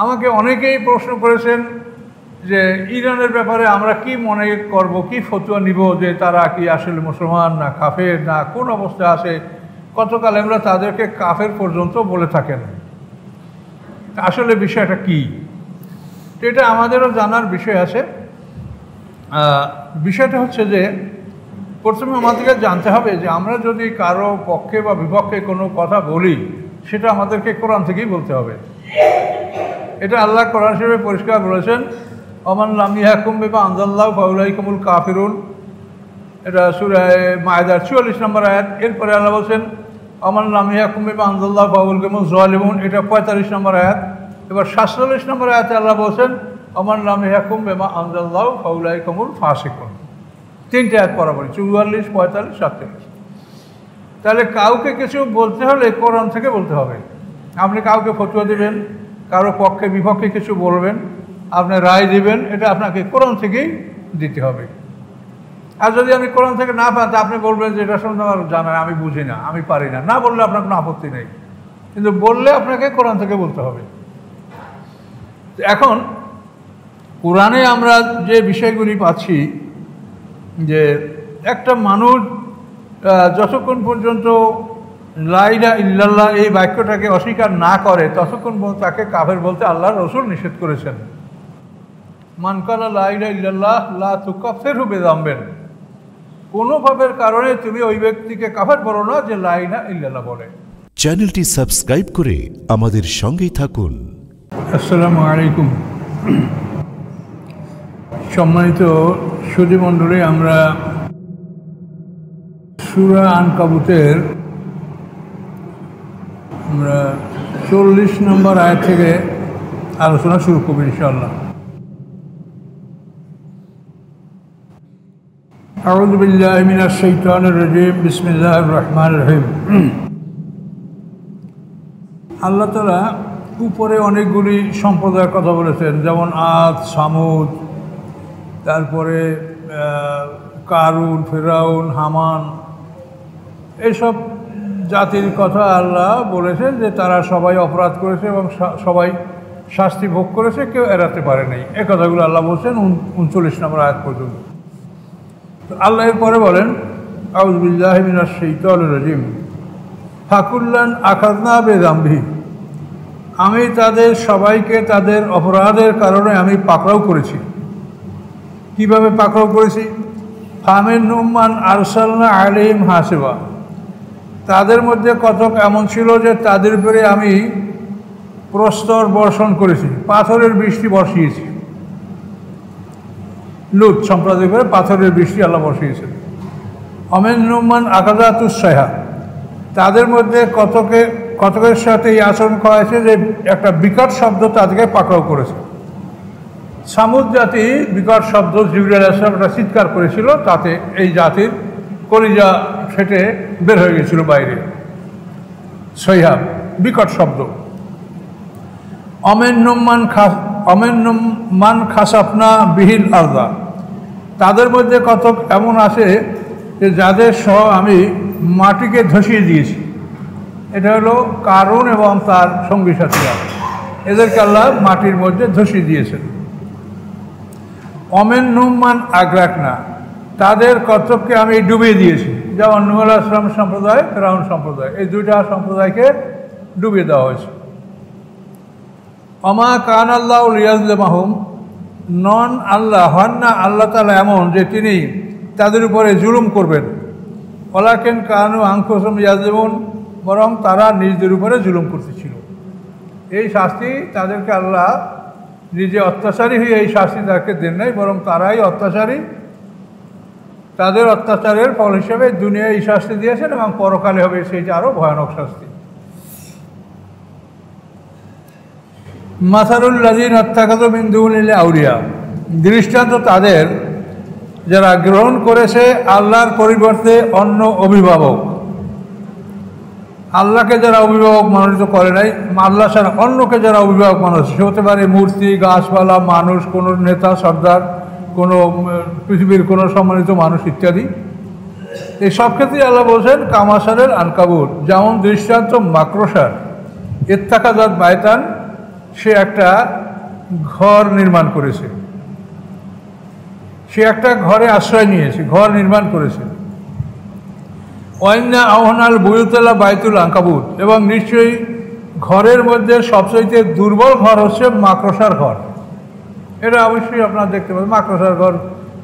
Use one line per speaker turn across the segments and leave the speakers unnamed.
আমাকে অনেকেই প্রশ্ন করেছেন যে ইরানের ব্যাপারে আমরা কি মনে করব, কি ফতোয়া নিব, যে তারা কি আসলে মুসলমান না কাফের না কোন অবস্থা আছে। কতকাল আমরা তাদেরকে কাফের পর্যন্ত বলে থাকেন। আসলে বিষয়টা কি, এটা আমাদেরও জানার বিষয় আছে। বিষয়টা হচ্ছে যে প্রথমে আমাদেরকে জানতে হবে যে আমরা যদি কারো পক্ষে বা বিপক্ষে কোনো কথা বলি, সেটা আমাদেরকে কোরআন থেকেই বলতে হবে। এটা আল্লাহ কোরআন শরীফে পরিষ্কার বলেছেন, ওমান লাম ইয়াহকুম বিমা আনজালাল্লাহু ফাউলাইকুমুল কাফিরুন। এটা সূরা মায়েদার 44 নম্বর আয়াত। এরপরে আল্লাহ বলছেন ওমান লাম ইয়াহকুম বিমা আনজালাল্লাহু ফাউলাইকুমুজ জালিমুন, এটা 45 নম্বর আয়াত। এবার 47 নম্বর আয়াতে আল্লাহ বলছেন ওমান লাম ইয়াহকুম বিমা আনজালাল্লাহু ফাউলাইকুমুল ফাসিকুন। তিনটে আয়াত বরাবর 44, 45, 47। তাহলে কাউকে কিছু বলতে হলে কোরআন থেকে বলতে হবে। আপনি কাউকে ফতোয়া দেবেন, কারো পক্ষে বিপক্ষে কিছু বলবেন, আপনি রায় দিবেন, এটা আপনাকে কোরআন থেকেই দিতে হবে। আর যদি আপনি কোরআন থেকে না পান, তা আপনি বলবেন যে এটা সম্বন্ধে আমার জানা, আমি বুঝি না, আমি পারি না। না বললে আপনার কোনো আপত্তি নেই, কিন্তু বললে আপনাকে কোরআন থেকে বলতে হবে। এখন কোরআনে আমরা যে বিষয়গুলি পাচ্ছি, যে একটা মানুষ যতক্ষণ পর্যন্ত লা ইলাহা ইল্লাল্লাহ এই বাক্যটাকে অস্বীকার না করে, ততক্ষণ তাকে কাফের বলতে আল্লাহর রাসূল নিষেধ করেছেন। মান কালা লা ইলাহা ইল্লাল্লাহ লা তুকাফিরহু বিযামবিন, কোনো পাপের কারণে তুমি ওই ব্যক্তিকে কাফের বলো না যে লা ইলাহা ইল্লাল্লাহ বলে।
চ্যানেলটি সাবস্ক্রাইব করে আমাদের সঙ্গেই থাকুন।
আসসালামু আলাইকুম। সম্মানিত সুধী মণ্ডলী, আমরা সূরা আনকাবুতের 40 নম্বর আয়াত থেকে আলোচনা শুরু করব ইনশাআল্লাহ। আউযু বিল্লাহি মিনাশ শাইতানির রাজীম, বিসমিল্লাহির রহমানির রহিম। আল্লাহ তাআলা উপরে অনেকগুলি সম্প্রদায়ের কথা বলেছেন, যেমন আদ, সামুদ, তারপরে কারুন, ফিরাউন, হামান, এইসব জাতির কথা আল্লাহ বলেছেন যে তারা সবাই অপরাধ করেছে এবং সবাই শাস্তি ভোগ করেছে, কেউ এড়াতে পারে নাই। এ কথাগুলো আল্লাহ বলছেন 39 নম্বর আয়াত পর্যন্ত। আল্লাহ এরপরে বলেন আউযু বিল্লাহি মিনাশ শাইতানির রাজীম, ফাকুল্লান আখাযনা বিযামবিহি, আমি তাদের সবাইকে তাদের অপরাধের কারণে আমি পাকড়াও করেছি। কিভাবে পাকড়াও করেছি? ফামিনহুম মান আরসালনা আলাইহিম হাসিবা, তাদের মধ্যে কতক এমন ছিল যে তাদের উপরে আমি প্রস্তর বর্ষণ করেছি, পাথরের বৃষ্টি বর্ষিয়েছি। লূত সম্প্রদায়ের উপরে পাথরের বৃষ্টি আল্লাহ বর্ষিয়েছেন। অমিনহুম মান আখাযাতুস সাইহা, তাদের মধ্যে কতকের সাথে এই আচরণ করা হয়েছে যে একটা বিকট শব্দ তাদেরকে পাকড়াও করেছে। সামুদ জাতি বিকট শব্দ, জিবরাইল আলাইহিস সালাম একটা চিৎকার করেছিল, তাতে এই জাতির কলিজা ফেটে বের হয়ে গেছিল বাইরে। সৈহাব, বিকট শব্দ। অমিনহুম মান খাসাফনা বিহিল আরদা, তাদের মধ্যে কতক এমন আছে যে যাদের সহ আমি মাটিকে ধসিয়ে দিয়েছি। এটা হলো কারুন এবং তার সঙ্গী সাথীরা, এদেরকে আল্লাহ মাটির মধ্যে ধসিয়ে দিয়েছেন। অমিনহুম মান আগরাকনা, তাদের কতককে আমি ডুবিয়ে দিয়েছি, যেমন নূহ আলাইহিস সালাম সম্প্রদায়, ফিরআউন সম্প্রদায়, এই দুইটা সম্প্রদায়কে ডুবিয়ে দেওয়া হয়েছে। ওমা কানা আল্লাহু লিয়াযলিমাহুম, নন আল্লাহ, হন না আল্লাহ তাআলা এমন যে তিনি তাদের উপরে জুলুম করবেন। ওয়ালাকিন কানু আনফুসাহুম ইয়াযলিমুন, বরং তারা নিজেদের উপরে জুলুম করতেছিল। এই শাস্তি তাদেরকে আল্লাহ নিজে অত্যাচারী হয়ে এই শাস্তি তাদেরকে দেন নাই, বরং তারাই অত্যাচারী। তাদের অত্যাচারের ফল হিসেবে দুনিয়ায় এই শাস্তি দিয়েছেন এবং পরকালে হবে সেইটা আরও ভয়ানক শাস্তি। মাসালুল লাযিনা ইত্তাখাযু মিন দুনিল্লাহি আউলিয়া, দৃষ্টান্ত তাদের যারা গ্রহণ করেছে আল্লাহর পরিবর্তে অন্য অভিভাবক। আল্লাহকে যারা অভিভাবক মনোনীত করে নাই, আল্লাহ ছাড়া অন্যকে যারা অভিভাবক মানুষ, সে হতে পারে মূর্তি, গাছপালা, মানুষ, কোনো নেতা সর্দার, কোনো পৃথিবীর কোনো সম্মানিত মানুষ ইত্যাদি। এই সব ক্ষেত্রেই আল্লাহ বলছেন কামাসারের আনকাবুত, যেমন দৃষ্টান্ত মাকড়সার ইত্তাখাযাত বাইতান সে একটা ঘর নির্মাণ করেছে, সে একটা ঘরে আশ্রয় নিয়েছে, ঘর নির্মাণ করেছে। ওয়াইন্না আহনাল বুয়ুতলা বাইতুল আনকাবুত, এবং নিশ্চয়ই ঘরের মধ্যে সবচেয়ে দুর্বল ঘর হচ্ছে মাকড়সার ঘর। এটা অবশ্যই আপনারা দেখতে পাবেন, মাকড়সার ঘর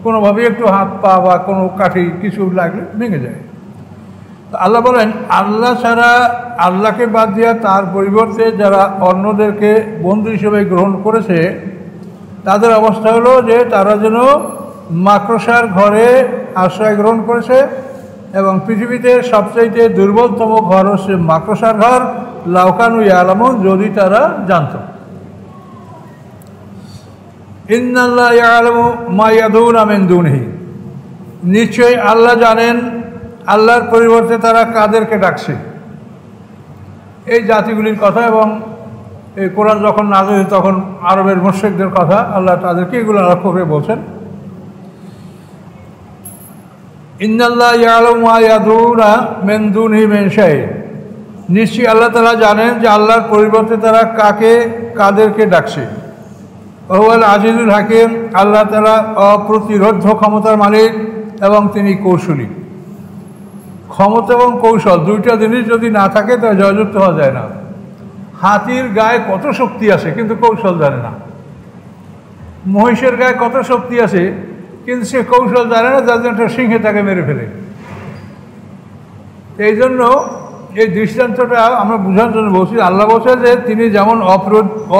কোনোভাবেই একটু হাত পা বা কোনো কাঠি কিছু লাগলে ভেঙে যায়। তো আল্লাহ বলেন, আল্লাহ ছাড়া, আল্লাহকে বাদ দিয়া তার পরিবর্তে যারা অন্যদেরকে বন্ধু হিসেবে গ্রহণ করেছে, তাদের অবস্থা হলো যে তারা যেন মাকড়সার ঘরে আশ্রয় গ্রহণ করেছে, এবং পৃথিবীতে সবচাইতে দুর্বলতম ঘর হচ্ছে মাকড়সার ঘর। লাউকানু ইয়ালামুন, যদি তারা জানত। ইন্নাল্লাহ ইয়ালামু মা ইয়াদউনা মিন দুনিহি, নিশ্চয়ই আল্লাহ জানেন আল্লাহর পরিবর্তে তারা কাদেরকে ডাকছে। এই জাতিগুলির কথা, এবং এই কোরআন যখন নাযিল তখন আরবের মুশরিকদের কথা আল্লাহ তাদেরকে এগুলো লক্ষ্য করে বলছেন। ইন্নাল্লাহ ইয়ালামু মা ইয়াদউনা মিন দুনিহি মিন শাই, নিশ্চয়ই আল্লাহ তাআলা জানেন যে আল্লাহর পরিবর্তে তারা কাদেরকে ডাকছে। ওহুয়াল আজিজুল হাকিম, আল্লাহ তাআলা অপ্রতিরোধ্য ক্ষমতার মালিক এবং তিনি কৌশলী। ক্ষমতা এবং কৌশল দুইটা জিনিস যদি না থাকে তা জয়যুক্ত হওয়া যায় না। হাতির গায়ে কত শক্তি আছে কিন্তু কৌশল জানে না, মহিষের গায়ে কত শক্তি আছে কিন্তু সে কৌশল জানে না, যার জন্য সিংহে তাকে মেরে ফেলে। এই জন্য এই দৃষ্টান্তটা আমরা বোঝার জন্য বলছি। আল্লাহ বলছে যে তিনি যেমন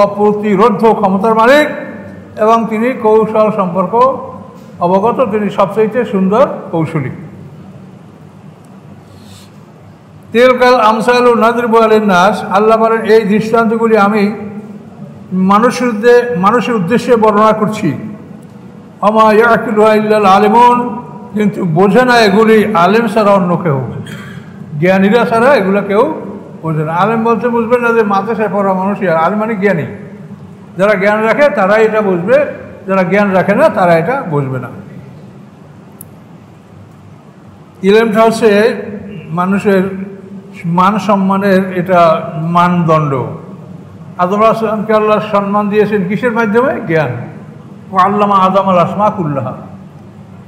অপ্রতিরোধ্য ক্ষমতার মালিক এবং তিনি কৌশল সম্পর্ক অবগত, তিনি সবচেয়ে সুন্দর কৌশলী। তিলকাল আমসালু নাদরিবু লিন-নাস, আল্লাহ বলেন এই দৃষ্টান্তগুলি আমি মানুষের উদ্দেশ্যে বর্ণনা করছি। আমা ইয়াকিলুহা ইল্লাল আলিমুন, কিন্তু বোঝে না এগুলি আলেম ছাড়া অন্য কেউ, জ্ঞানীরা ছাড়া এগুলো কেউ বোঝে না। আলেম বলতে বুঝবেন না যে মাদ্রাসায় পড়া মানুষই, আর আলেম মানে জ্ঞানী। যারা জ্ঞান রাখে তারাই এটা বুঝবে, যারা জ্ঞান রাখে না তারা এটা বুঝবে না। ইলমটা হচ্ছে মানুষের মান সম্মানের এটা মানদণ্ড। আদম আলাইহিস সালামকে আল্লাহ সম্মান দিয়েছেন কিসের মাধ্যমে? জ্ঞান। আল্লামা আদম আল আসমা কুল্লাহা,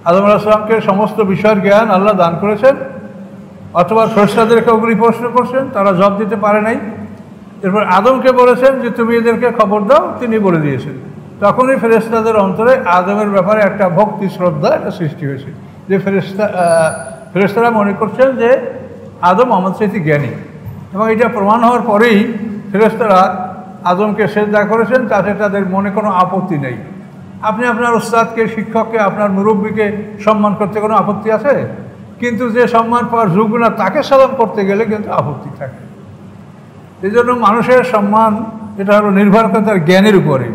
আদম আলাইহিস সালামকে সমস্ত বিষয়ের জ্ঞান আল্লাহ দান করেছেন। অথবা ফেরেশতাদেরকে ওগুলি প্রশ্ন করছেন, তারা জবাব দিতে পারে নাই। এরপর আদমকে বলেছেন যে তুমি এদেরকে খবর দাও, তিনি বলে দিয়েছেন। তখনই ফেরেশতাদের অন্তরে আদমের ব্যাপারে একটা ভক্তি শ্রদ্ধা এটা সৃষ্টি হয়েছে, যে ফেরেশতারা মনে করছেন যে আদম আমাদের চাইতে জ্ঞানী। এবং এটা প্রমাণ হওয়ার পরেই ফেরেশতারা আদমকে সেজদা করেছেন, তাতে তাদের মনে কোনো আপত্তি নেই। আপনি আপনার ওস্তাদকে, শিক্ষককে, আপনার মুরব্বীকে সম্মান করতে কোনো আপত্তি আছে? কিন্তু যে সম্মান পাওয়ার যোগ্য না তাকে সালাম করতে গেলে কিন্তু আপত্তি থাকে। এই জন্য মানুষের সম্মান এটা হলো নির্ভর করে তার জ্ঞানের উপরে।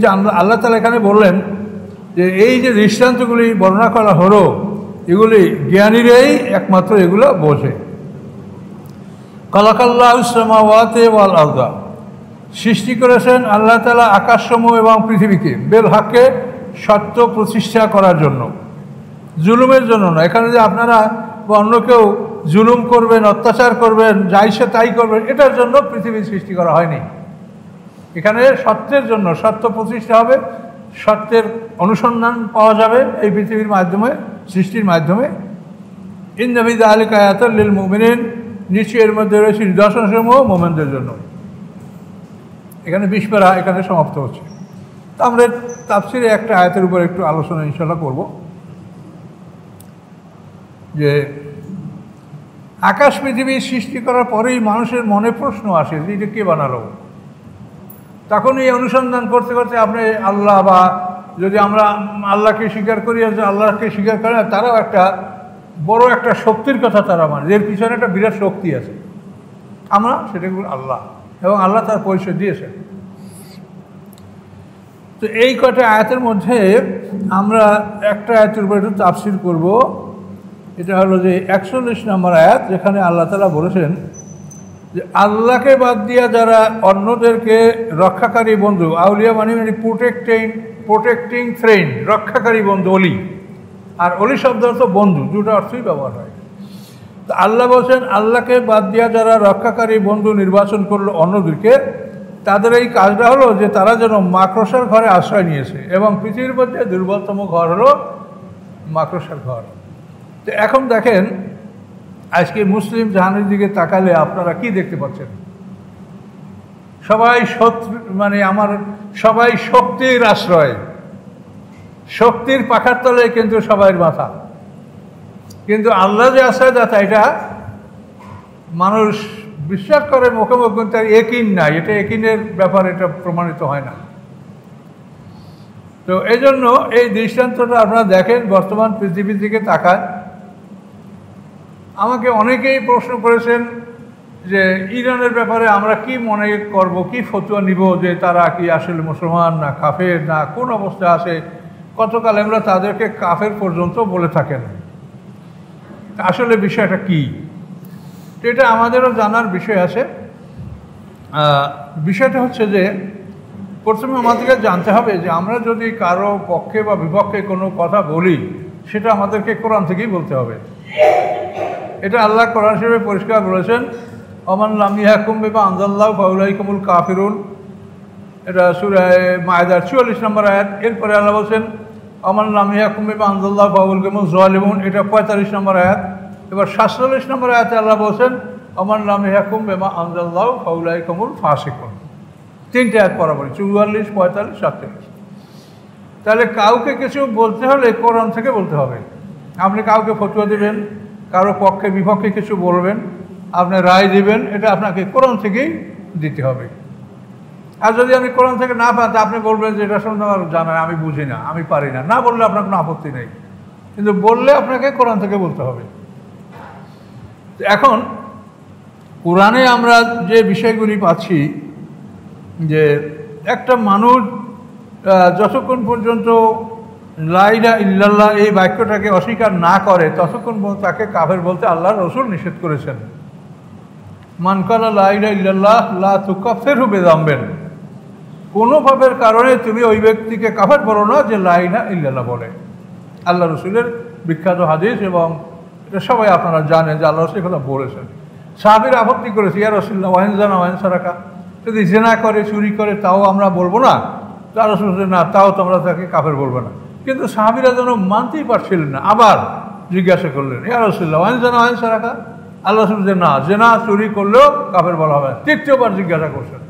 যে আল্লাহ তাআলা এখানে বললেন যে এই যে দৃষ্টান্তগুলি বর্ণনা করা হলো, এগুলি জ্ঞানীরাই একমাত্র এগুলো বোঝে। খালাকাল্লাহুস সামাওয়াতি ওয়াল আরদা, সৃষ্টি করেছেন আল্লাহ তাআলা আকাশসমূহ এবং পৃথিবীকে, বেল হকে, সত্য প্রতিষ্ঠা করার জন্য, জুলুমের জন্য না। এখানে যে আপনারা বা অন্য কেউ জুলুম করবেন, অত্যাচার করবেন, যা ইচ্ছে তাই করবেন, এটার জন্য পৃথিবীর সৃষ্টি করা হয়নি। এখানে সত্যের জন্য, সত্য প্রতিষ্ঠা হবে, সত্যের অনুসন্ধান পাওয়া যাবে এই পৃথিবীর মাধ্যমে, সৃষ্টির মাধ্যমে। ইন্না ফি যালিকা আয়াতাল লিল মুমিনিন, নিশ্চয়ই এর মধ্যে রয়েছে নিদর্শনসমূহ মুমিনদের জন্য। এখানে 20 পারা এখানে সমাপ্ত হচ্ছে। তো আমরা তাফসীরে একটা আয়াতের উপর একটু আলোচনা ইনশাআল্লাহ করব, যে আকাশ পৃথিবী সৃষ্টি করার পরেই মানুষের মনে প্রশ্ন আসে যে এটা কে বানালো। তখন এই অনুসন্ধান করতে করতে আপনি আল্লাহ, বা যদি আমরা আল্লাহকে স্বীকার করি, যে আল্লাহকে স্বীকার করে না, তারাও একটা বড় একটা শক্তির কথা তারা মানে, এর পিছনে একটা বিরাট শক্তি আছে। আমরা সেটাগুলো আল্লাহ, এবং আল্লাহ তার পরিচয় দিয়েছেন। তো এই কটা আয়াতের মধ্যে আমরা একটা আয়াতের উপর একটু তাফসীর করব। এটা হলো যে 41 নম্বর আয়াত, যেখানে আল্লাহ তাআলা বলেছেন যে আল্লাহকে বাদ দিয়া যারা অন্যদেরকে রক্ষাকারী বন্ধু, আউলিয়া মানে প্রোটেক্টিং ফ্রেন্ড, রক্ষাকারী বন্ধু, অলি। আর অলি শব্দ অর্থ বন্ধু, দুটো অর্থই ব্যবহার হয়। তো আল্লাহ বলছেন আল্লাহকে বাদ দিয়া যারা রক্ষাকারী বন্ধু নির্বাচন করলো অন্যদেরকে, তাদের এই কাজটা হলো যে তারা যেন মাকড়সার ঘরে আশ্রয় নিয়েছে, এবং পৃথিবীর মধ্যে দুর্বলতম ঘর হলো মাকড়সার ঘর। তো এখন দেখেন আজকে মুসলিম জাহানের দিকে তাকালে আপনারা কি দেখতে পাচ্ছেন? সবাই সবাই শক্তির আশ্রয়, শক্তির পাখার তলে কিন্তু সবাই মাথা। কিন্তু আল্লাহ যে আশ্রয়দাতা এটা মানুষ বিশ্বাস করে মুখে মুখে, কিন্তু একিন নাই, এটা একিনের ব্যাপার, এটা প্রমাণিত হয় না। তো এই জন্য এই দৃষ্টান্তটা আপনারা দেখেন, বর্তমান পৃথিবীর দিকে তাকান। আমাকে অনেকেই প্রশ্ন করেছেন যে ইরানের ব্যাপারে আমরা কি মনে করব, কি ফতোয়া নিব, যে তারা কি আসলে মুসলমান না কাফের না কোন অবস্থা আছে। কতকাল আমরা তাদেরকে কাফের পর্যন্ত বলে থাকেন। আসলে বিষয়টা কি, এটা আমাদেরও জানার বিষয় আছে। বিষয়টা হচ্ছে যে প্রথমে আমাদেরকে জানতে হবে যে আমরা যদি কারো পক্ষে বা বিপক্ষে কোনো কথা বলি, সেটা আমাদেরকে কোরআন থেকেই বলতে হবে। এটা আল্লাহ কোরআন শরীফে পরিষ্কার বলেছেন, ওমান লাম ইয়াহকুম বিমা আনজালাল্লাহু ফাউলাইকুমুল কাফিরুন। এটা সূরা মায়েদার 44 নম্বর আয়াত। এরপরে আল্লাহ বলছেন ওমান লাম ইয়াহকুম বিমা আনজালাল্লাহু ফাউলাইকুমুজ জালিমুন, এটা 45 নম্বর আয়াত। এবার 47 নম্বর আয়াতে আল্লাহ বলছেন ওমান লাম ইয়াহকুম বিমা আনজালাল্লাহু ফাউলাইকুমুল ফাসিকুন। তিনটে আয়াত বরাবর 44, 45, 47। তাহলে কাউকে কিছু বলতে হলে কোরআন থেকে বলতে হবে। আপনি কাউকে ফতোয়া দেবেন, কারো পক্ষে বিপক্ষে কিছু বলবেন, আপনি রায় দিবেন, এটা আপনাকে কোরআন থেকেই দিতে হবে। আর যদি আপনি কোরআন থেকে না পান, আপনি বলবেন যে এটা সম্বন্ধে আমার জানা, আমি বুঝি না, আমি পারি না, না বললে আপনার কোনো আপত্তি নেই, কিন্তু বললে আপনাকে কোরআন থেকে বলতে হবে। এখন কোরআনে আমরা যে বিষয়গুলি পাচ্ছি, যে একটা মানুষ যতক্ষণ পর্যন্ত লা ইলাহা ইল্লাল্লাহ এই বাক্যটাকে অস্বীকার না করে, ততক্ষণ তাকে কাফের বলতে আল্লাহর রাসূল নিষেধ করেছেন। মান কালা লা ইলাহা ইল্লাল্লাহ লা তুকাফিরহু বিযামবিন, কোনো পাপের কারণে তুমি ওই ব্যক্তিকে কাফের বলো না যে লা ইলাহা ইল্লাল্লাহ বলে। আল্লাহ রাসূলের বিখ্যাত হাদিস, এবং এটা সবাই আপনারা জানেন যে আল্লাহ রাসূল কথা বলেছেন। সাহাবীরা আপত্তি করেছে, ইয়া রাসূলুল্লাহ ওয়াইন জানা ওয়াইন সারাকা, যদি জিনা করে চুরি করে তাও আমরা বলবো না? আল্লাহ রাসূল বলছেন না, তাও তোমরা তাকে কাফের বলবে না। কিন্তু সাহাবীরা যেন মানতেই পারছিলেন না, আবার জিজ্ঞাসা করলেন ইয়া রাসূলুল্লাহ ওয়াইন জানা ওয়াইন সারাকা, আল্লাহ রাসূল যে না, জেনা চুরি করলেও কাফের বলা হবে। তৃতীয়বার জিজ্ঞাসা করছেন,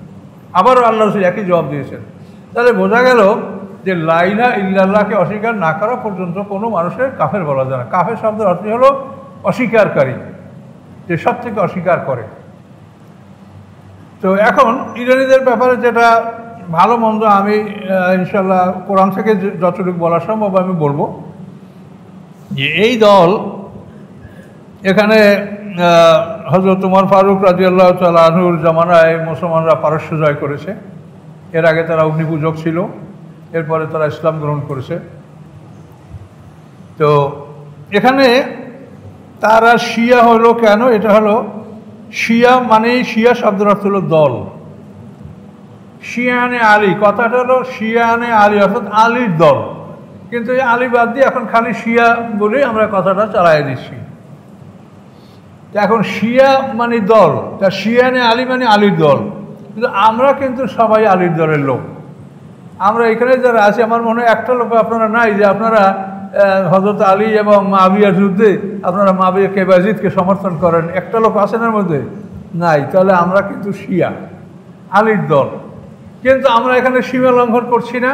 আবারও আল্লাহ রাসূল একই জবাব দিয়েছেন। তাহলে বোঝা গেল যে লা ইলাহা ইল্লাল্লাহকে অস্বীকার না করা পর্যন্ত কোনো মানুষের কাফের বলা যায় না। কাফের শব্দের অর্থ হলো অস্বীকারী, যে সব থেকে অস্বীকার করে। তো এখন ইরানিদের ব্যাপারে যেটা ভালো মন্দ আমি ইনশাল্লাহ কোরআন থেকে যতটুকু বলা সম্ভব আমি বলবো, যে এই দল এখানে হযরত ওমর ফারুক রাদিয়াল্লাহু তাআলা আনহুর জামানায় মুসলমানরা পারস্য জয় করেছে। এর আগে তারা অগ্নিপূজক ছিল, এরপরে তারা ইসলাম গ্রহণ করেছে। তো এখানে তারা শিয়া হলো কেন? এটা হলো শিয়া মানে, শিয়া শব্দের অর্থ হলো দল। শিয়ানে আলী, কথাটা হলো শিয়ানে আলী, অর্থাৎ আলীর দল। কিন্তু এই আলী বাদ দিয়ে এখন খালি শিয়া বলেই আমরা কথাটা চালাই দিচ্ছি। এখন শিয়া মানে দল, তা শিয়ানে আলী মানে আলীর দল। কিন্তু আমরা কিন্তু সবাই আলীর দলের লোক। আমরা এখানে যারা আছি, আমার মনে হয় একটা লোক আপনারা নাই যে আপনারা হযরত আলী এবং মুআবিয়ার যুদ্ধে আপনারা মুআবিয়া কে ইয়াজিদকে সমর্থন করেন। একটা লোক আছেন এর মধ্যে? নাই। তাহলে আমরা কিন্তু শিয়া, আলীর দল। কিন্তু আমরা এখানে সীমা লঙ্ঘন করছি না,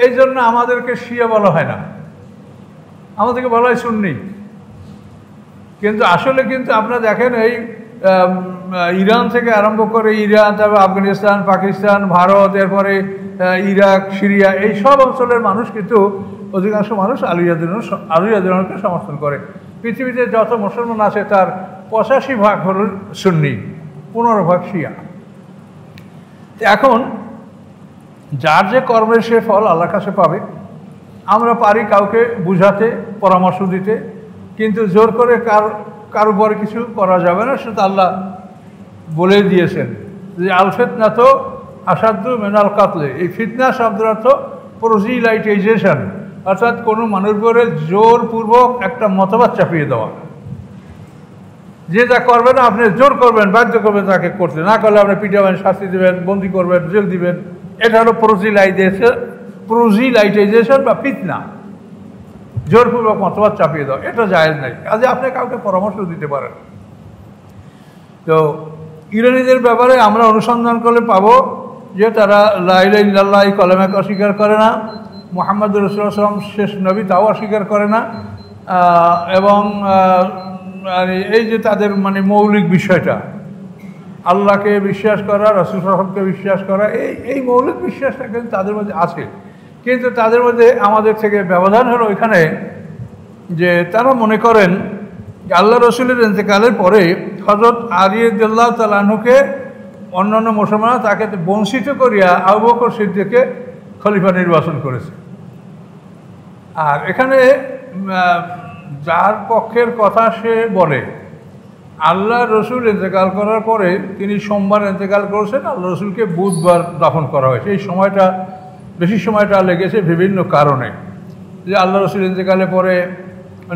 এই জন্য আমাদেরকে শিয়া বলা হয় না, আমাদেরকে বলা হয় সুন্নি। কিন্তু আসলে কিন্তু আপনারা দেখেন এই ইরান থেকে আরম্ভ করে ইরান, তারপর আফগানিস্তান, পাকিস্তান, ভারত, এরপরে ইরাক, সিরিয়া, এই সব অঞ্চলের মানুষ কিন্তু অধিকাংশ মানুষ আলী রাদিয়াল্লাহুকে সমর্থন করে। পৃথিবীতে যত মুসলমান আছে তার 85% হল সুন্নি, 15% শিয়া। এখন যার যে কর্মের সে ফল আল্লাহর কাছে পাবে। আমরা পারি কাউকে বুঝাতে, পরামর্শ দিতে, কিন্তু জোর করে কারো উপরে কিছু করা যাবে না। সেটা আল্লাহ বলে দিয়েছেন যে আল ফিতনা তো আসাদ্দু মিনাল কাতলে। এই ফিতনা শব্দের অর্থ প্রোজিলাইটেশন, অর্থাৎ কোনো মানুষের উপরে জোরপূর্বক একটা মতবাদ চাপিয়ে দেওয়া। যে যা করবে না আপনি জোর করবেন, বাধ্য করবেন তাকে করতে, না করলে আপনি পিটাবেন, শাস্তি দেবেন, বন্দি করবেন, জেল দিবেন। এটা হলো প্রোজিলাইটেশন বা ফিতনা, জোরপূর্বক মতবাদ চাপিয়ে দাও, এটা জায়েজ নাই। কাজে আপনি কাউকে পরামর্শ দিতে পারেন। তো ইরানিদের ব্যাপারে আমরা অনুসন্ধান করলে পাবো যে তারা লা ইলাহা ইল্লাল্লাহ এই কলেমাকে অস্বীকার করে না, মুহাম্মদুর রাসূলুল্লাহ সাল্লাল্লাহু আলাইহি ওয়াসাল্লাম শেষ নবী তাও অস্বীকার করে না, এবং এই যে তাদের মানে মৌলিক বিষয়টা আল্লাহকে বিশ্বাস করা, রাসূল সাল্লাল্লাহু আলাইহি ওয়াসাল্লামকে বিশ্বাস করা, এই মৌলিক বিশ্বাসটা কিন্তু তাদের মধ্যে আছে। কিন্তু তাদের মধ্যে আমাদের থেকে ব্যবধান হলো ওইখানে যে তারা মনে করেন যে আল্লাহ রসুলের ইন্তেকালের পরে হযরত আলী রাদিয়াল্লাহু তাআলা আনহুকে অন্যান্য মুসলমানরা তাকে বঞ্চিত করিয়া আবু বকর সিদ্দিককে খলিফা নির্বাচন করেছে। আর এখানে যার পক্ষের কথা সে বলে, আল্লাহ রসুল ইন্তেকাল করার পরে তিনি সোমবার ইন্তেকাল করেছেন, আল্লাহ রসুলকে বুধবার দাফন করা হয়েছে। এই সময়টা বেশি সময়টা লেগেছে বিভিন্ন কারণে, যে আল্লাহ রসুল ইন্তেকালের পরে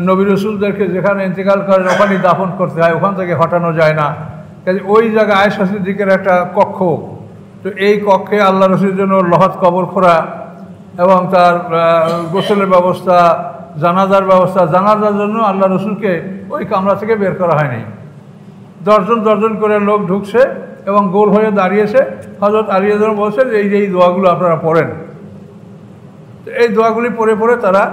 নবী রসুলদেরকে যেখানে ইন্তেকাল করেন ওখানেই দাফন করতে হয়, ওখান থেকে হটানো যায় না। কাজে ওই জায়গায় আয়েশা সিদ্দিকের একটা কক্ষ, তো এই কক্ষে আল্লাহ রসুলের জন্য লহদ কবর খোঁড়া এবং তার গোসলের ব্যবস্থা, জানাজার ব্যবস্থা। জানাজার জন্য আল্লাহ রসুলকে ওই কামরা থেকে বের করা হয়নি, দর্জন করে লোক ঢুকছে এবং গোল হয়ে দাঁড়িয়েছে। হযরত আলী রাদিয়াল্লাহু আনহু বলছেন এই দোয়াগুলো আপনারা পড়েন। এই দোয়াগুলি পড়ে তারা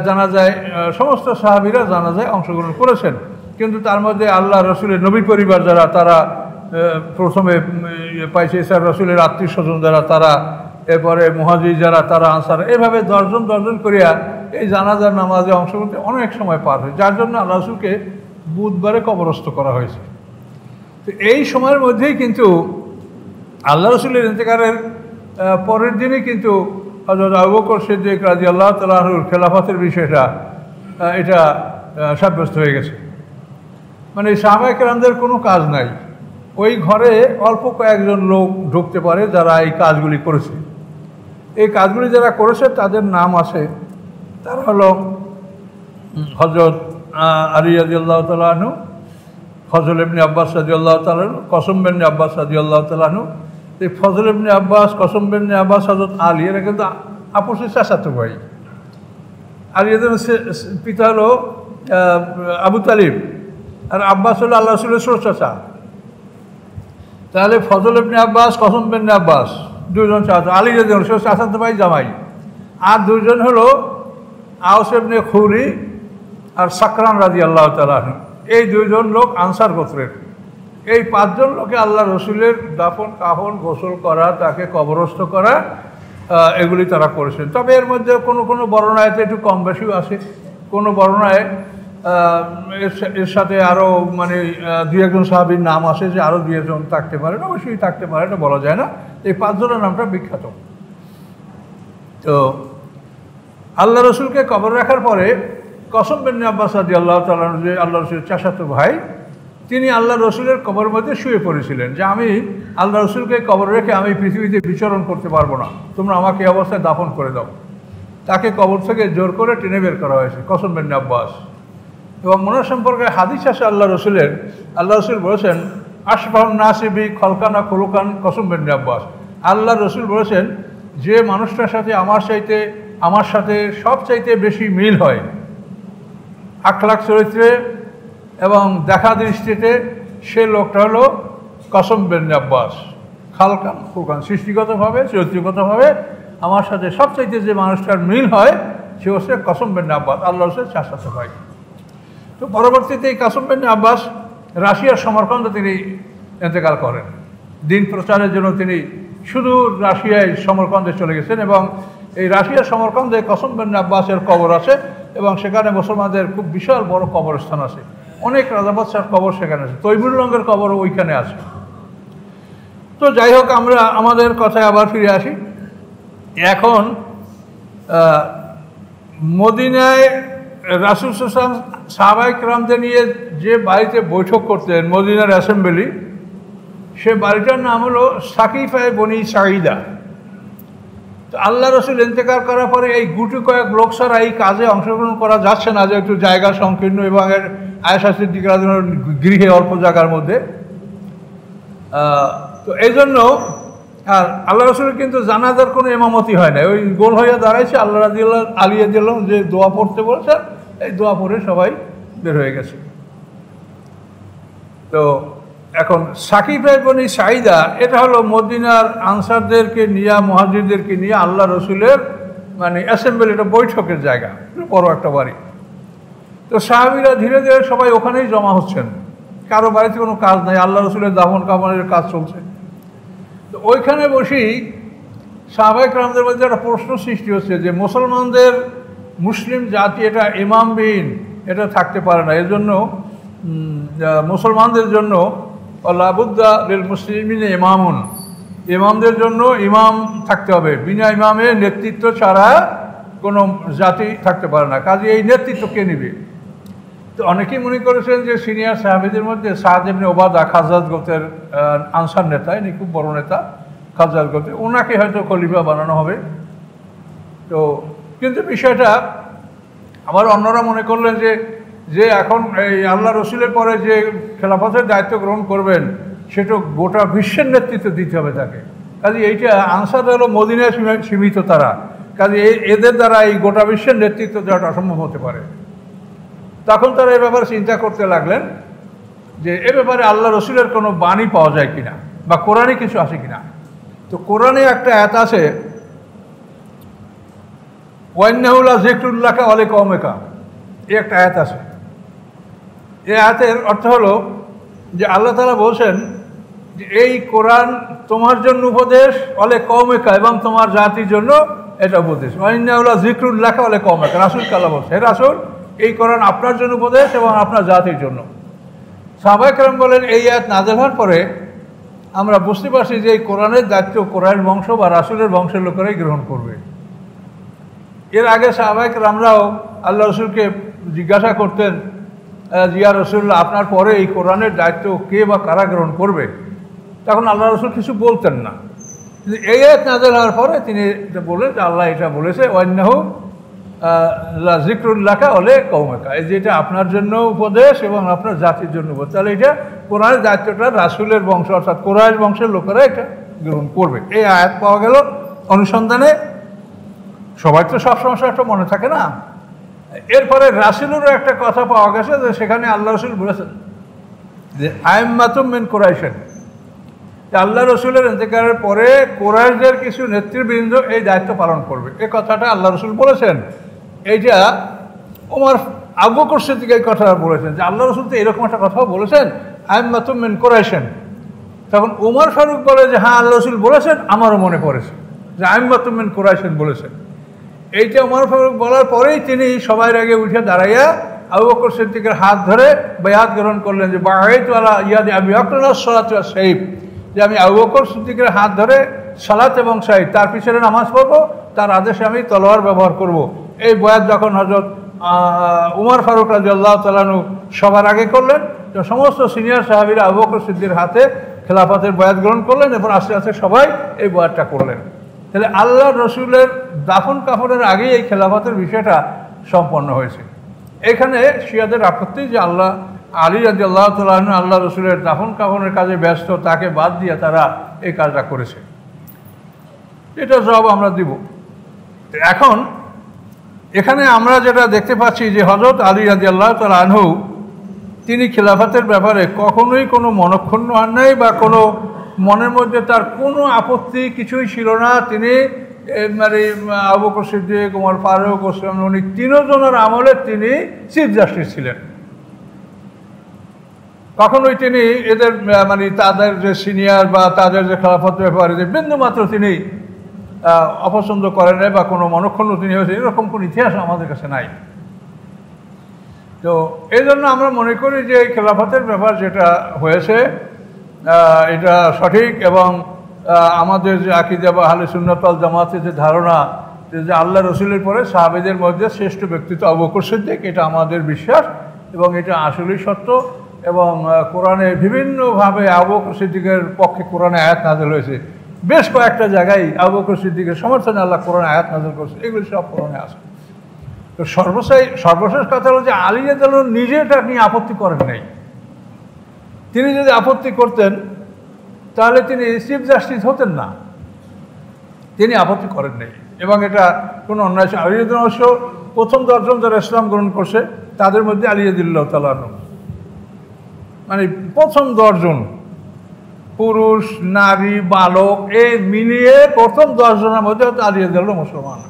জানাজায়, সমস্ত সাহাবীরা জানাজায় অংশগ্রহণ করেছেন। কিন্তু তার মধ্যে আল্লাহ রসুলের নবী পরিবার যারা, তারা প্রথমে পাইছে ইসার রসুলের আত্মীয় স্বজন যারা, তারা, এরপরে মুহাজির যারা, তারা আনসার, এভাবে দর্জন করিয়া এই জানাজার নামাজে অংশগ্রহণ অনেক সময় পার হয়, যার জন্য আল্লাহ রসুলকে বুধবারে কবরস্থ করা হয়েছে। তো এই সময়ের মধ্যেই কিন্তু আল্লাহ রসুলের ইন্তেকালের পরের দিনই কিন্তু হযরত আবু বকর সিদ্দিক রাদিয়াল্লাহু তাআলা আনহুর খেলাফতের বিষয়টা এটা সাব্যস্ত হয়ে গেছে। মানে সাহাবায়ে কেরামদের কোনো কাজ নাই, ওই ঘরে অল্প কয়েকজন লোক ঢুকতে পারে যারা এই কাজগুলি করেছে। এই কাজগুলি যারা করেছে তাদের নাম আছে, তারা হলো হযরত আলী রাদিয়াল্লাহু তাআলা আনহু, ফজল ইবনে আব্বাস রাদিয়াল্লাহু তাআলা আনহু, কসম ইবনে আব্বাস রাদিয়াল্লাহু তাআলা আনহু। এই ফজল ইবনে আব্বাস, কসম ইবনে আব্বাস, হযরত আলী, এরা কিন্তু আপসের চাচাতো ভাই। আলী রাদিয়াল্লাহু পিতা হলো আবু তালিব, আর আব্বাস হলো আল্লাহ রাসূলের ছোট চাচা। তাহলে ফজল ইবনে আব্বাস, কসম ইবনে আব্বাস দুজন চাচা, আলী রাদিয়াল্লাহু চাচাতো ভাই জামাই। আর দুজন হলো আওস ইবনে খুরি আর সাকরান রাদিয়াল্লাহু তাআলা আনহু। এই দুইজন লোক আনসার গোত্রের। এই পাঁচজন লোকে আল্লাহ রসুলের দাফন কাফন, গোসল করা, তাকে কবরস্থ করা, এগুলি তারা করেছেন। তবে এর মধ্যে কোনো বর্ণনায়তে একটু কম বেশিও আছে, কোনো বর্ণনায় এর সাথে আরও মানে দুই একজন সাহাবীর নাম আসে যে আরও দুই একজন থাকতে পারে, অবশ্যই থাকতে পারে, এটা বলা যায় না। এই পাঁচজনের নামটা বিখ্যাত। তো আল্লাহ রসুলকে কবর রাখার পরে কসম ইবনে আব্বাস রাদিয়াল্লাহু তাআলা আনহু, যে আল্লাহ রসুলের চাচাতো ভাই, তিনি আল্লাহ রসুলের কবরের মধ্যে শুয়ে পড়েছিলেন যে আমি আল্লাহ রসুলকে কবর রেখে আমি পৃথিবীতে বিচরণ করতে পারবো না, তোমরা আমাকে এই অবস্থায় দাফন করে দাও। তাকে কবর থেকে জোর করে টেনে বের করা হয়েছে, কসম ইবনে আব্বাস। এবং মনের সম্পর্কে হাদিস আছে আল্লাহ রসুলের, আল্লাহ রসুল বলেছেন আশবাহুন নাসি বি খলকানা খুলুকান কসম ইবনে আব্বাস। আল্লাহ রসুল বলেছেন যে মানুষটার সাথে আমার সাথে সবচাইতে বেশি মিল হয় আখলাক চরিত্রে এবং দেখা দৃষ্টিতে, সে লোকটা হলো কসম ইবনে আব্বাস। খালকান খুলকান, সৃষ্টিগতভাবে, চরিত্রগতভাবে আমার সাথে সবচাইতে যে মানুষটার মিল হয় সে হচ্ছে কসম ইবনে আব্বাস, আল্লাহ রসুলের চাচাতো ভাই। তো পরবর্তীতে এই কসম ইবনে আব্বাস রাশিয়ার সমরকন্দে তিনি ইন্তেকাল করেন। দিন প্রচারের জন্য তিনি শুধু রাশিয়ায় সমরকন্দে চলে গেছেন, এবং এই রাশিয়ার সমরকন্দে কসম ইবনে আব্বাসের কবর আছে, এবং সেখানে মুসলমানদের খুব বিশাল বড় কবরস্থান আছে, অনেক রাজা বাদশার কবর সেখানে আছে, তৈমুর রঙের কবরও ওইখানে আছে। তো যাই হোক, আমরা আমাদের কথায় আবার ফিরে আসি। এখন মদিনায় রাসূল সাল্লাল্লাহু আলাইহি ওয়াসাল্লাম সাহাবায়ে কেরামদের নিয়ে যে বাড়িতে বৈঠক করতেন, মদিনার অ্যাসেম্বলি, সে বাড়িটার নাম হলো সাকিফায়ে বনি সাঈদা। তো আল্লাহ রসুল ইন্তেকাল করার পরে এই গুটি কয়েক লোক ছাড়া এই কাজে অংশগ্রহণ করা যাচ্ছে না, যে একটু জায়গা সংকীর্ণ এবং আয়েশা সিদ্দিকা রাদিয়াল্লাহু আনহার গৃহে অল্প জায়গার মধ্যে। তো এই জন্য আর আল্লাহ রসুলের কিন্তু জানাজার কোনো ইমামতি হয় না, ওই গোল হয়ে দাঁড়াইছে, আল্লাহ আলী রাদিয়াল্লাহু আনহু যে দোয়া পড়তে বলছেন এই দোয়া পড়ে সবাই বের হয়ে গেছে। তো এখন সাকিব বনি সাইদা এটা হলো মদিনার আনসারদেরকে নিয়ে, মুহাজিরদেরকে নিয়ে আল্লাহ রসুলের মানে অ্যাসেম্বলি, এটা বৈঠকের জায়গা, বড় একটা বাড়ি। তো সাহাবীরা ধীরে ধীরে সবাই ওখানেই জমা হচ্ছেন, কারো বাড়িতে কোনো কাজ নাই, আল্লাহ রসুলের দাফন কাফনের কাজ চলছে। তো ওইখানে বসেই সাহাবায়ে কেরামদের মধ্যে একটা প্রশ্ন সৃষ্টি হচ্ছে যে মুসলমানদের, মুসলিম জাতি এটা ইমামবিহীন, এটা থাকতে পারে না। এর জন্য মুসলমানদের জন্য লাবুদ্দা লিল মুসলিমিন ইমামুন, ইমামদের জন্য ইমাম থাকতে হবে, বিনা ইমামে নেতৃত্ব ছাড়া কোনো জাতি থাকতে পারে না, কাজে এই নেতৃত্ব কে নেবে? তো অনেকেই মনে করেছেন যে সিনিয়র সাহাবীদের মধ্যে সাদ ইবনে উবাদা খাজরাজ গোত্রের আনসার নেতা, ইনি খুব বড় নেতা খাজরাজ গোত্রের, ওনাকে হয়তো খলিফা বানানো হবে। তো কিন্তু বিষয়টা আবার অন্যরা মনে করলেন যে এখন এই আল্লাহ রসুলের পরে যে খেলাফতের দায়িত্ব গ্রহণ করবেন সেটা গোটা বিশ্বের নেতৃত্ব দিতে হবে তাকে, কাজে এইটা আনসার হলো মদিনায় সীমিত তারা, কাজে এদের দ্বারা এই গোটা বিশ্বের নেতৃত্ব দেওয়াটা অসম্ভব হতে পারে। তখন তারা এ ব্যাপারে চিন্তা করতে লাগলেন যে এ ব্যাপারে আল্লাহ রসুলের কোনো বাণী পাওয়া যায় কিনা বা কোরআনে কিছু আছে কিনা। তো কোরআনে একটা আয়াত আছে, ওয়াইন্নাহু লাযিকরুল্লাকা ওয়া লিকাওমিকা, এই একটা আয়াত আছে। এই আয়াতের অর্থ হলো যে আল্লাহ তাআলা বলছেন যে এই কোরআন তোমার জন্য উপদেশ, ওয়া লিকাওমিকা, এবং তোমার জাতির জন্য এটা উপদেশ। ওয়াইন্নাহু লাযিকরুল্লাকা ওয়া লিকাওমিকা, রাসূলকে আল্লাহ বলছে, হে রাসূল এই কোরআন আপনার জন্য উপদেশ এবং আপনার জাতির জন্য। সাহাবায়ে কেরাম বলেন এই আয়াত নাযিল হওয়ার পরে আমরা বুঝতে পারছি যে এই কোরআনের দায়িত্ব কোরআনের বংশ বা রাসূলের বংশের লোকেরাই গ্রহণ করবে। এর আগে সাহাবায়ে কেরামরাও আল্লাহ রসুলকে জিজ্ঞাসা করতেন, জিয়া রসুল্লাহ আপনার পরে এই কোরআনের দায়িত্ব কে বা কারা গ্রহণ করবে? তখন আল্লাহ রসুল কিছু বলতেন না, কিন্তু এই আয়াত নাযিল হওয়ার পরে তিনি এটা বললেন যে আল্লাহ এটা বলেছে, ওয়াইন্নাহু লাযিকরুল্লাকা ওয়া লিকাওমিকা, এই যে এটা আপনার জন্য উপদেশ এবং আপনার জাতির জন্য উপদেশ। তাহলে এটা কোরআনের দায়িত্বটা রাসূলের বংশ অর্থাৎ কোরআনের বংশের লোকেরা এটা গ্রহণ করবে। এই আয়াত পাওয়া গেল অনুসন্ধানে, সবাই তো সব সমস্যা একটা মনে থাকে না। এরপরে রাসূলেরও একটা কথা পাওয়া গেছে যে সেখানে আল্লাহ রসুল বলেছেন যে আইম্মাতুম মিন কুরাইশিন, আল্লাহ রসুলের ইন্তেকালের পরে কুরাইশদের কিছু নেতৃবৃন্দ এই দায়িত্ব পালন করবে। এই কথাটা আল্লাহ রসুল বলেছেন। এইটা ওমর আবু বকর সিদ্দিক এই কথা বলেছেন যে আল্লাহ রসুল তো এরকম একটা কথাও বলেছেন, আইম্মাতুম মিন কুরাইশিন। তখন ওমর ফারুক বলে যে হ্যাঁ আল্লাহ রসুল বলেছেন, আমারও মনে পড়েছে যে আইম্মাতুম মিন কুরাইশিন বলেছেন। এইটা ওমর ফারুক বলার পরেই তিনি সবাই আগে উঠে দাঁড়াইয়া আবু বকর সিদ্দিকের হাত ধরে বায়াত গ্রহণ করলেন যে বায়াতু আলা ইয়াদি আবি বকর সালাতু ওয়াস সাইফ, যে আমি আবু বকর সিদ্দিকের হাত ধরে সালাত এবং সাইফ, তার পিছনে নামাজ পড়বো, তার আদেশে আমি তলোয়ার ব্যবহার করব। এই বয়াত যখন হযরত উমর ফারুক রাদিয়াল্লাহু তাআলা আনহু সবার আগে করলেন, তো সমস্ত সিনিয়র সাহাবীরা আবু বকর সিদ্দিকের হাতে খেলাফতের বয়াত গ্রহণ করলেন এবং আস্তে আস্তে সবাই এই বয়াতটা করলেন। তাহলে আল্লাহ রসুলের দাফন কাফনের আগেই এই খেলাফতের বিষয়টা সম্পন্ন হয়েছে। এখানে শিয়াদের আপত্তি যে আলী রাদিয়াল্লাহু তাআলা আনহু আল্লাহ রসুলের দাফন কাফনের কাজে ব্যস্ত, তাকে বাদ দিয়ে তারা এই কাজটা করেছে। এটা জবাব আমরা দিব। এখন এখানে আমরা যেটা দেখতে পাচ্ছি যে হযরত আলী রাদিয়াল্লাহু তাআলা আনহু তিনি খেলাফতের ব্যাপারে কখনোই কোনো মনক্ষুণ্ণ হন নাই বা কোনো মনের মধ্যে তার কোনো আপত্তি কিছুই ছিল না। তিনি মানে আবু বকর সিদ্দিক, ওমর ফারুক, ওসমান গনি তিনজনের আমলে তিনি চিফ জাস্টিস ছিলেন। কখনোই তিনি এদের মানে তাদের যে সিনিয়র বা তাদের যে খেলাফত ব্যাপারে যে বিন্দুমাত্র তিনি অপছন্দ করেন নাই বা কোনো মনক্ষুণ্ণ তিনি হয়েছে, এরকম কোনো ইতিহাস আমাদের কাছে নাই। তো এই জন্য আমরা মনে করি যে এই খেলাফতের ব্যাপার যেটা হয়েছে এটা সঠিক, এবং আমাদের যে আকীদা বা আহলে সুন্নাত ওয়াল জামাতের যে ধারণা যে আল্লাহ রসুলের পরে সাহাবীদের মধ্যে শ্রেষ্ঠ ব্যক্তিত্ব আবু বকর সিদ্দিক, এটা আমাদের বিশ্বাস এবং এটা আসলেই সত্য। এবং কোরআনে বিভিন্নভাবে আবু বকর সিদ্দিকের পক্ষে কোরআনে আয়াত নাযিল হয়েছে, বেশ কয়েকটা জায়গায় আবু বকর সিদ্দিকের সমর্থনে আল্লাহ কোরআনে আয়াত নাযিল করেছে, এগুলো সব কোরআনে আছে। তো তো সর্বশেষ কথা হলো যে আলী রাদিয়াল্লাহু নিজে এটা নিয়ে আপত্তি করেন নাই। তিনি যদি আপত্তি করতেন তাহলে তিনি চিফ জাস্টিস হতেন না, তিনি আপত্তি করেন নাই এবং এটা কোনো অন্যায়। আলী রাদিয়াল্লাহু অবশ্য প্রথম 10 জন যারা ইসলাম গ্রহণ করছে তাদের মধ্যে আলী রাদিয়াল্লাহু তাআলা আনহু, মানে প্রথম 10 জন পুরুষ নারী বালক এই মিলিয়ে প্রথম 10 জনের মধ্যে আলী রাদিয়াল্লাহু মুসলমান,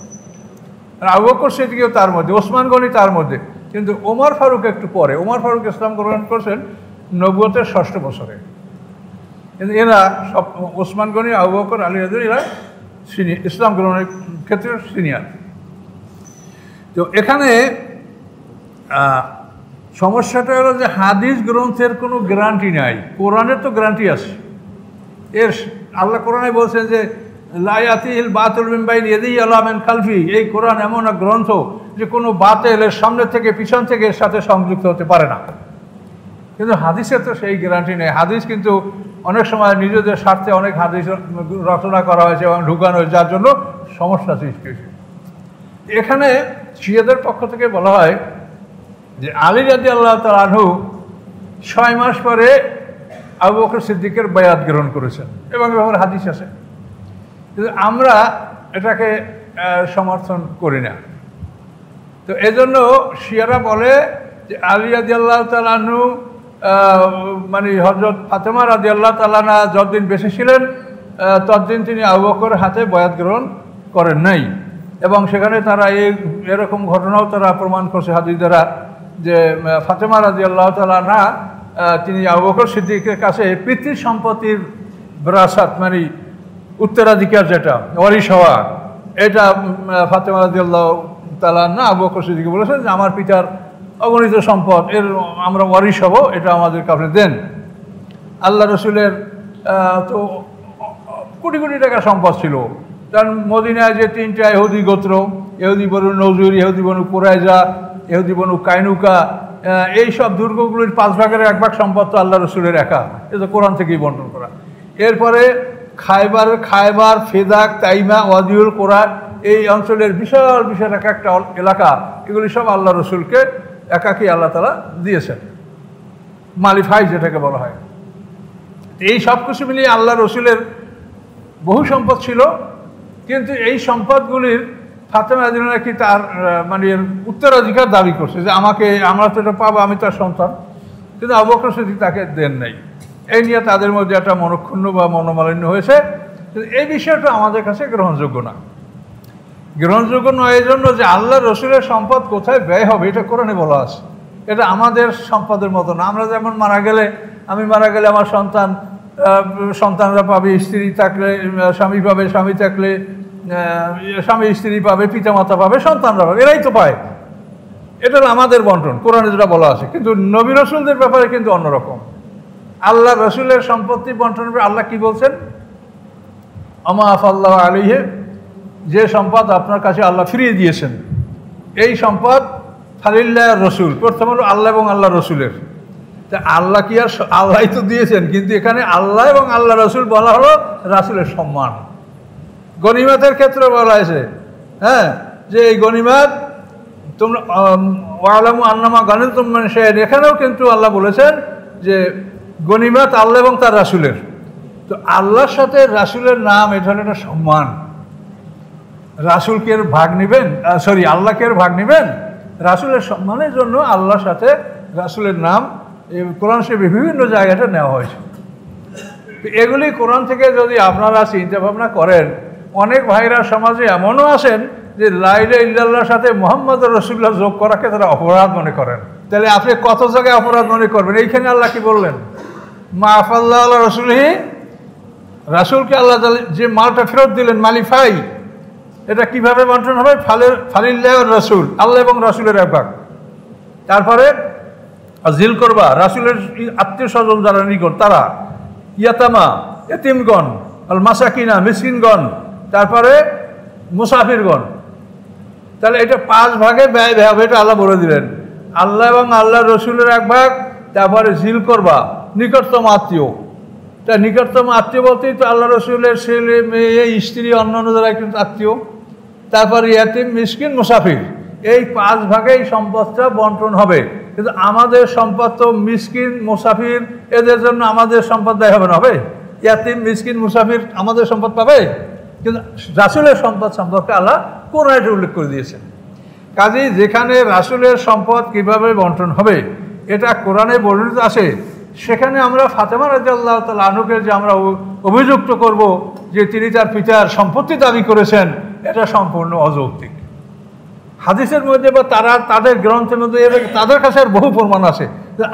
আর আবু বকর সিদ্দিকও তার মধ্যে, ওসমান গনি তার মধ্যে। কিন্তু ওমর ফারুক একটু পরে, ওমর ফারুক ইসলাম গ্রহণ করছেন নবুয়তের 6ষ্ঠ বছরে। কিন্তু এরা সব ওসমান গনি, আবু বকর, আলী রাদিয়াল্লাহু এরা ইসলাম গ্রহণের ক্ষেত্রে সিনিয়র। তো এখানে সমস্যাটা হলো যে হাদিস গ্রন্থের কোনো গ্যারান্টি নাই, কোরআনের তো গ্যারান্টি আছে। এর আল্লাহ কোরআনে বলছেন যে লা ইয়াতিহিল বাতিল মিন বাইনি ইয়াদিহি ওয়ালা মিন খালফি, এই কোরআন এমন এক গ্রন্থ যে কোনো বাতিল এর সামনে থেকে পিছন থেকে এর সাথে সংযুক্ত হতে পারে না। কিন্তু হাদিসের তো সেই গ্যারান্টি নেই। হাদিস কিন্তু অনেক সময় নিজেদের স্বার্থে অনেক হাদিস রচনা করা হয়েছে এবং ঢুকানো হয়েছে, যার জন্য সমস্যা সৃষ্টি হয়েছে। এখানে শিয়াদের পক্ষ থেকে বলা হয় যে আলী রাদিয়াল্লাহু তাআলা আনহু 6 মাস পরে আবু বকর সিদ্দিকের বায়াত গ্রহণ করেছেন এবং এভাবে হাদিস আছে। কিন্তু আমরা এটাকে সমর্থন করি না। তো এজন্য শিয়ারা বলে যে আলী রাদিয়াল্লাহু তাআলা আনহু মানে হযরত ফাতেমা রাদিয়াল্লাহু তাআলা আনহা যতদিন বেঁচে ছিলেন ততদিন তিনি আবু বকরের হাতে বায়াত গ্রহণ করেন নাই। এবং সেখানে তারা এরকম ঘটনাও তারা প্রমাণ করছে হাদিস দ্বারা যে ফাতেমা রাদিয়াল্লাহু তাআলা আনহা তিনি আবু বকর সিদ্দিকের কাছে পিতৃ সম্পত্তির বিরাসাত মানে উত্তরাধিকার যেটা ওয়ারিশ হওয়া, এটা ফাতেমা রাদিয়াল্লাহু তাআলা আনহা আবু বকর সিদ্দিককে বলেছেন যে আমার পিতার অগণিত সম্পদ, এর আমরা ওয়ারিশ হব, এটা আমাদেরকে আপনি দেন। আল্লাহ রসুলের তো কোটি কোটি টাকা সম্পদ ছিল। কারণ মদিনায় যে 3টা ইহুদি গোত্র, ইহুদি বনু নজুর, ইহুদি বনু কুরাইজা, ইহুদি বনু কাইনুকা, এই সব দুর্গগুলির 5 ভাগের 1 ভাগ সম্পদ তো আল্লাহ রসুলের একা, এটা কোরআন থেকেই বন্টন করা। এরপরে খায়বার, ফেদাক, তাইমা, ওয়াদিউল কোরা, এই অঞ্চলের বিশাল বিশাল একটা এলাকা, এগুলি সব আল্লাহ রসুলকে একাকি আল্লাহ তাআলা দিয়েছেন, মালিফাই যেটাকে বলা হয়। এই সব কিছু মিলিয়ে আল্লাহ রসুলের বহু সম্পদ ছিল। কিন্তু এই সম্পদগুলির ফাতেমা রাদিয়াল্লাহু নাকি তার মানে উত্তরাধিকার দাবি করছে যে আমরা তো এটা পাবো, আমি তার সন্তান। কিন্তু আবু বকর সিদ্দিক তাকে দেন নাই। এই নিয়ে তাদের মধ্যে একটা মনক্ষুণ্ণ বা মনোমালিন্য হয়েছে। কিন্তু এই বিষয়টা আমাদের কাছে গ্রহণযোগ্য না। গ্রহণযোগ্য নয় এই জন্য যে আল্লাহ রসুলের সম্পদ কোথায় ব্যয় হবে এটা কোরআনে বলা আছে। এটা আমাদের সম্পদের মতো না। আমরা যেমন আমি মারা গেলে আমার সন্তানরা পাবে, স্ত্রী থাকলে স্বামী পাবে, স্বামী থাকলে স্বামী স্ত্রী পাবে, পিতামাতা পাবে, সন্তানরা পাবে, এরাই তো পায়। এটা আমাদের বন্টন, কোরআনে যেটা বলা আছে। কিন্তু নবী রসুলদের ব্যাপারে কিন্তু অন্যরকম। আল্লাহ রসুলের সম্পত্তি বন্টনের আল্লাহ কি বলছেন? আমা আফাল্লাহু আলাইহি, যে সম্পদ আপনার কাছে আল্লাহ ফিরিয়ে দিয়েছেন, এই সম্পদ ফালিল্লাহ রসুল, প্রথম হলো আল্লাহ এবং আল্লাহ রসুলের। তা আল্লাহ কি আর আল্লাহ তো দিয়েছেন, কিন্তু এখানে আল্লাহ এবং আল্লাহ রসুল বলা হলো রাসুলের সম্মান। গনিমতের ক্ষেত্রে বলা হয়েছে যে এই গনিমত তোমরা ওয়ালামু আন্নামা গানিমতুম মিন শাইইন, এখানেও কিন্তু আল্লাহ বলেছেন যে গনিমত আল্লাহ এবং তার রাসুলের। তো আল্লাহর সাথে রাসুলের নাম, এটা হলো একটা সম্মান। রাসুলকে এর ভাগ নেবেন, আল্লাহকে এর ভাগ নেবেন। রাসুলের সম্মানের জন্য আল্লাহর সাথে রাসুলের নাম কোরআন শরীফে বিভিন্ন জায়গাটা নেওয়া হয়েছে। এগুলি কোরআন থেকে যদি আপনারা চিন্তা ভাবনা করেন, অনেক ভাইরা সমাজে এমনও আছেন যে লা ইলাহা ইল্লাল্লাহর সাথে মুহাম্মদ রাসূলুল্লাহ যোগ করাকে তারা অপরাধ মনে করেন। তাহলে আপনি কত জায়গায় অপরাধ মনে করবেন? এইখানে আল্লাহ কি বললেন? মা আফাল্লাহু আলা রাসূলিহি, রাসূলকে আল্লাহ যে মালটা ফেরত দিলেন, মালিফাই, এটা কিভাবে বন্টন হবে? ফালিল্লাহ রাসূল, আল্লাহ এবং রাসূলের এক ভাগ। তারপরে জিল করবা, রাসূলের আত্মীয় স্বজন যারা নিকট তারা, ইয়াতামা এতিমগণ, আল মাসাকিনা মিসকিনগণ, তারপরে মুসাফিরগণ। তাহলে এটা 5 ভাগে ব্যয় হবে, এটা আল্লাহ বলে দিলেন। আল্লাহ এবং আল্লাহ রসুলের এক ভাগ। তারপরে জিল করবা, নিকটতম আত্মীয়। তা নিকটতম আত্মীয় বলতেই তো আল্লাহ রসুলের ছেলে মেয়ে স্ত্রী অন্যান্য যারা কিন্তু আত্মীয়। তারপরে ইয়াতিম মিসকিন মুসাফির, এই 5 ভাগেই সম্পদটা বন্টন হবে। কিন্তু আমাদের সম্পদ তো মিসকিন মুসাফির এদের জন্য আমাদের সম্পদ দেয় হবে না, হবে? ইয়াতিম মিসকিন মুসাফির আমাদের সম্পদ পাবে? কিন্তু রাসূলের সম্পদ সম্পর্কে আল্লাহ কোরআনে উল্লেখ করে দিয়েছেন। কাজেই যেখানে রাসূলের সম্পদ কিভাবে বন্টন হবে এটা কোরআনে বর্ণিত আছে, সেখানে আমরা ফাতেমা রাদিয়াল্লাহু তাআলা আনহুকে যে আমরা অভিযুক্ত করব যে তিনি তার পিতার সম্পত্তি দাবি করেছেন, এটা সম্পূর্ণ অযৌক্তিক। হাদিসের মধ্যে বা তাদের গ্রন্থের মধ্যে তাদের কাছে আর বহু প্রমাণ আছে,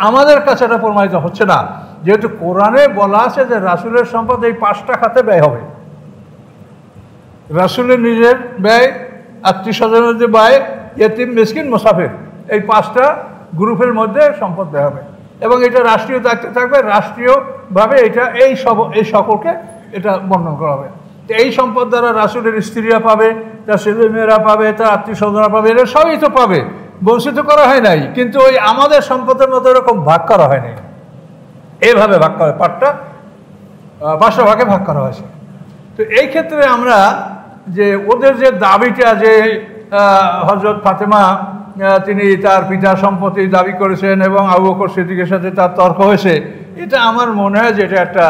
আমাদের কাছে এটা প্রমাণিত হচ্ছে না। যেহেতু কোরআনে বলা আছে যে রাসূলের সম্পদ এই 5টা খাতে ব্যয় হবে। রাসূলের নিজের ব্যয়, আত্মীয় স্বজনের যে ব্যয়, ইয়েতিম মিসকিন মুসাফির, এই 5টা গ্রুপের মধ্যে সম্পদ ব্যয় হবে এবং এটা রাষ্ট্রীয় দায়িত্বে থাকবে। রাষ্ট্রীয়ভাবে এটা এই সকলকে এটা বন্টন করা হবে। তো এই সম্পদ দ্বারা রাসূলের স্ত্রীরা পাবে, তার ছেলেমেয়েরা পাবে, তার আত্মীয় স্বজনরা পাবে, এরা সবই তো পাবে, বঞ্চিত করা হয় নাই। কিন্তু ওই আমাদের সম্পদের মতো এরকম ভাগ করা হয়নি, এইভাবে ভাগ করা, পাটটা 5টা ভাগে ভাগ করা হয়েছে। তো এই ক্ষেত্রে আমরা যে ওদের যে দাবিটা যে হযরত ফাতেমা তিনি তার পিতার সম্পত্তি দাবি করেছেন এবং আবু বকর সিদ্দিকের সাথে তার তর্ক হয়েছে, এটা আমার মনে হয় যে এটা একটা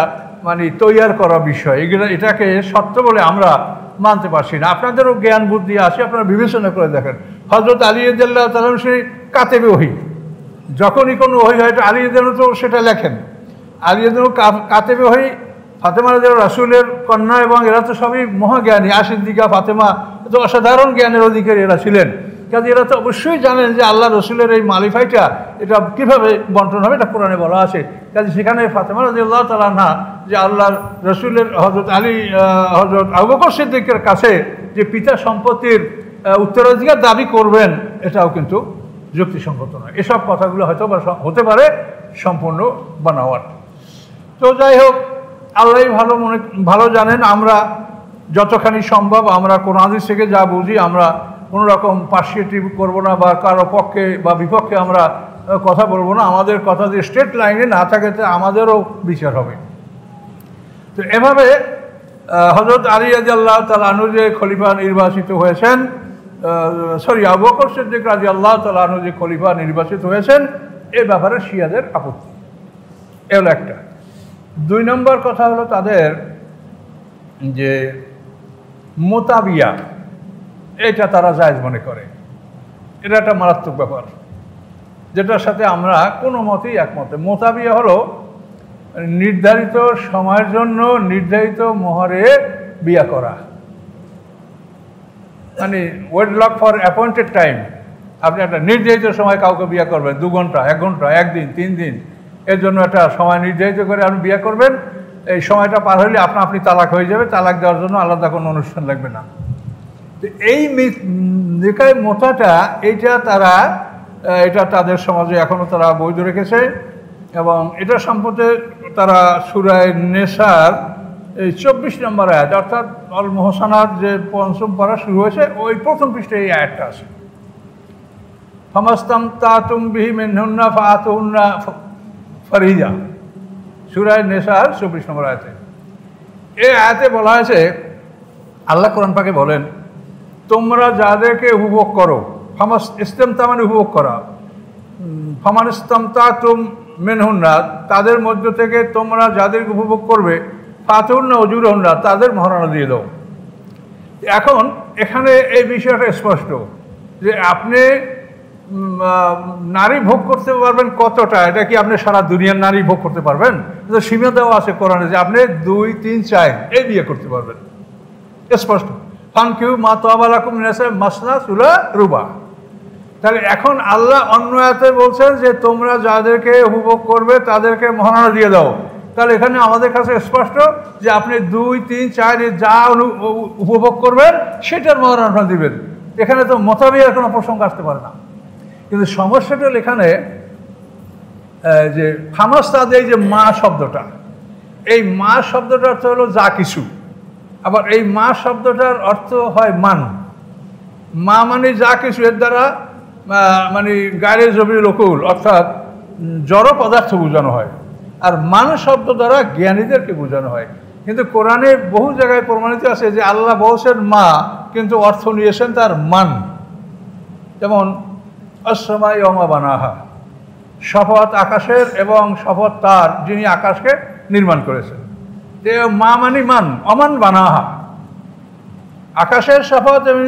মানে তৈয়ার করা বিষয়। এটাকে সত্য বলে আমরা মানতে পারছি না। আপনাদেরও জ্ঞান বুদ্ধি আছে, আপনারা বিবেচনা করে দেখেন। হযরত আলী রাদিয়াল্লাহু তাআলা সেই কাতেবে ওহী, যখনই কোনো ওহী হয় এটা আলী রাদিয়াল্লাহু তো সেটা লেখেন। আলী রাদিয়াল্লাহু কাতেবে ওহী, ফাতেমা রাদিয়াল্লাহু রাসূলের কন্যা এবং এরা তো সবই মহাজ্ঞানী। সিদ্দিকা ফাতেমা তো অসাধারণ জ্ঞানের অধিকারী এরা ছিলেন। কাজে এরা তো অবশ্যই জানেন যে আল্লাহ রসুলের এই মালিফাইটা এটা কীভাবে বন্টন হবে, এটা কোরআনে বলা আছে। কাজে সেখানে ফাতেমা রাদিয়াল্লাহু তাআলা আনহা যে আল্লাহ রসুলের হযরত আবু বকর সিদ্দিকের কাছে যে পিতা সম্পত্তির উত্তরাধিকার দাবি করবেন, এটাও কিন্তু যুক্তিসঙ্গত নয়। এসব কথাগুলো হয়তো বা হতে পারে সম্পূর্ণ বানাওয়ার। তো যাই হোক, আল্লাহ ভালো জানেন। আমরা যতখানি সম্ভব আমরা কোরআন হাদিস থেকে যা বুঝি আমরা কোনো রকম পার্সিয়েটিভ করবো না বা কারো পক্ষে বা বিপক্ষে আমরা কথা বলবো না। আমাদের কথা যে স্ট্রেট লাইনে না থাকে তা আমাদেরও বিচার হবে। তো এভাবে হযরত আলী রাদিয়াল্লাহু তাআলা আনহু যে খলিফা নির্বাচিত হয়েছেন, আবু বকর সিদ্দিক রাদিয়াল্লাহু তাআলা আনহু যে খলিফা নির্বাচিত হয়েছেন, এ ব্যাপারে শিয়াদের আপত্তি। এ হলো একটা। 2 নম্বর কথা হলো তাদের যে মোতাবিয়া, এটা তারা জায়েজ মনে করে। এটা একটা মারাত্মক ব্যাপার, যেটার সাথে আমরা কোনো মতেই একমত। মোতাবিয়া হলো নির্ধারিত সময়ের জন্য নির্ধারিত মোহরে বিয়া করা, মানে ওয়েডলক ফর অ্যাপয়েন্টেড টাইম। আপনি একটা নির্ধারিত সময় কাউকে বিয়া করবেন, 2 ঘন্টা, 1 ঘন্টা, 1 দিন, 3 দিন, এর জন্য একটা সময় নির্ধারিত করে আপনি বিয়ে করবেন। এই সময়টা পার হলে আপনি তালাক হয়ে যাবে, তালাক দেওয়ার জন্য আলাদা কোনো অনুষ্ঠান লাগবে না। তো এই নিকায় মোতাটা এটা তাদের সমাজে এখনও তারা বৈধ রেখেছে এবং এটা সম্পর্কে তারা সূরা নেসার এই 24 নম্বর আয়াত, অর্থাৎ আল মুহসানাত যে 5ম পারা শুরু হয়েছে, ওই 1ম পৃষ্ঠায় এই আয়াতটা আছে। ফামাস্তামতাতুম বিহি মিনহুন্না ফাআতুহুন্না ফরিজা, সূরা নেসার 24 নম্বর আয়াতে। এই আয়াতে বলা হয়েছে, আল্লাহ কোরআন পাকে বলেন, তোমরা যাদেরকে উপভোগ করো, ইস্তেমতা মানে উপভোগ করা, ফামান ইস্তামতাতুম মিনহুন্না, তাদের মধ্য থেকে তোমরা যাদেরকে উপভোগ করবে, ফাতুহুন্না উজুরহুন্না, তাদের মহারণা দিয়ে দাও। এখন এখানে এই বিষয়টা স্পষ্ট যে আপনি নারী ভোগ করতে পারবেন কতটা, এটা কি আপনি সারা দুনিয়ার নারী ভোগ করতে পারবেন? সীমা দেওয়া আছে কোরআনে যে আপনি 2, 3, 4 এই বিয়ে করতে পারবেন, স্পষ্ট। ফানকিহু মা তাবা লাকুম মিনাস নিসাই মাসনা সুলা রুবা। তাহলে এখন আল্লাহ অন্য আয়াতে বলছেন যে তোমরা যাদেরকে উপভোগ করবে তাদেরকে মহারণা দিয়ে দাও। তাহলে এখানে আমাদের কাছে স্পষ্ট যে আপনি 2, 3, 4 যা উপভোগ করবেন সেটার মহারণা দিবেন। এখানে তো মোতাবিয়ার কোনো প্রসঙ্গ আসতে পারে না। কিন্তু সমস্যাটা হল এখানে যে ফামাস্তাদ, এই যে মা শব্দটা, এই মা শব্দটার অর্থ হলো যা কিছু। আবার এই মা শব্দটার অর্থ হয় মান। মা মানে যা কিছু, এর দ্বারা মানে গায়ে জবির লকুল অর্থাৎ জড় পদার্থ বোঝানো হয়, আর মান শব্দ দ্বারা জ্ঞানীদেরকে বোঝানো হয়। কিন্তু কোরআনে বহু জায়গায় প্রমাণিত আছে যে আল্লাহ বলছেন মা, কিন্তু অর্থ নিয়েছেন তার মান। যেমন আসসামাই ওয়া মা বানাহা, শপথ আকাশের এবং শপথ তার যিনি আকাশকে নির্মাণ করেছেন। যে মা মানে মান, অমান বানাহা, আকাশের শপথ এবং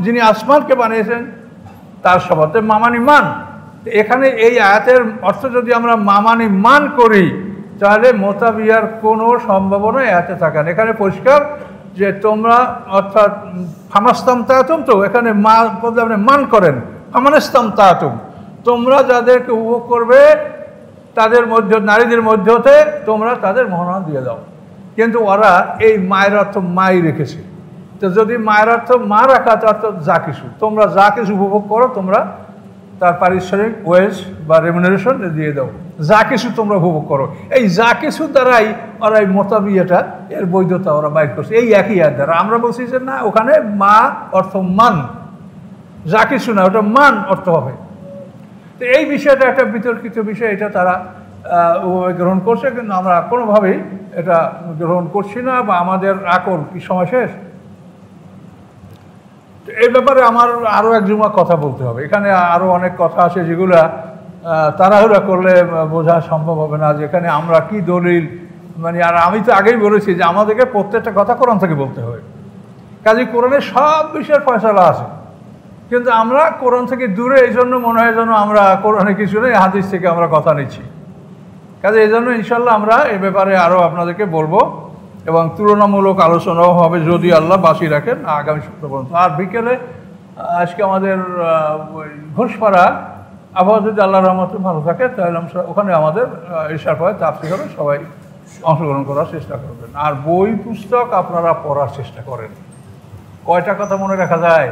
যিনি আসমানকে বানিয়েছেন তার শপথ, মা মানে মান। এখানে এই আয়াতের অর্থ যদি আমরা মা মানে মান করি তাহলে মোতাবিয়ার কোনো সম্ভাবনা আয়াতে থাকে না। এখানে পরিষ্কার যে তোমরা, অর্থাৎ ফামাস্তাম তাতুম, তো এখানে মা বলতে আপনি মান করেন, ফামানাস্তাম তাতুম, তোমরা যাদেরকে উপভোগ করবে তাদের মধ্যে, নারীদের মধ্যে হতে তোমরা তাদের মোহনা দিয়ে দাও। কিন্তু ওরা এই মায়ের অর্থ মাই রেখেছে। তো যদি মায়ের অর্থ মা রাখা, তার অর্থ যা কিছু, তোমরা যা কিছু উপভোগ করো তোমরা তার পারিশ্রমিক ওয়েজ বা রেমুনারেশন দিয়ে দাও, যা কিছু তোমরা উপভোগ করো। এই যা কিছু দ্বারাই ওরা এই মোতাবিয়াটা, এর বৈধতা ওরা বাইর করছে এই একই আয়াত দ্বারা। আমরা বলছি যে না, ওখানে মা অর্থ মান, যা কিছু না, ওটা মান অর্থ হবে। তো এই বিষয়টা একটা বিতর্কিত বিষয়, এটা তারা গ্রহণ করছে, কিন্তু আমরা কোনোভাবেই এটা গ্রহণ করছি না, বা আমাদের আকল কি সময় শেষ। এই ব্যাপারে আমার আরও এক জুমা কথা বলতে হবে। এখানে আরও অনেক কথা আছে যেগুলা তাড়াহুড়া করলে বোঝা সম্ভব হবে না, যেখানে আমরা কি দলিল মানে। আর আমি তো আগেই বলেছি যে আমাদেরকে প্রত্যেকটা কথা কোরআন থেকে বলতে হবে। কাজে কোরআনের সব বিষয়ের ফয়সালা আছে, কিন্তু আমরা কোরআন থেকে দূরে, এই জন্য মনে হয় যেন আমরা কোরআনে কিছু নেই, হাদিস থেকে আমরা কথা নিচ্ছি। কাজে এই জন্য ইনশাল্লাহ আমরা এ ব্যাপারে আরও আপনাদেরকে বলবো, এবং তুলনামূলক আলোচনাও হবে যদি আল্লাহ বাঁচি রাখেন আগামী সপ্তাহ পর্যন্ত। আর বিকেলে আজকে আমাদের ঘোষপাড়া আবহাওয়া যদি আল্লাহ রহমতে ভালো থাকে তাহলে ওখানে আমাদের ঈশার পরে তাফসীর হবে, সবাই অংশগ্রহণ করার চেষ্টা করবেন। আর বই পুস্তক আপনারা পড়ার চেষ্টা করেন। কয়টা কথা মনে রাখা যায়?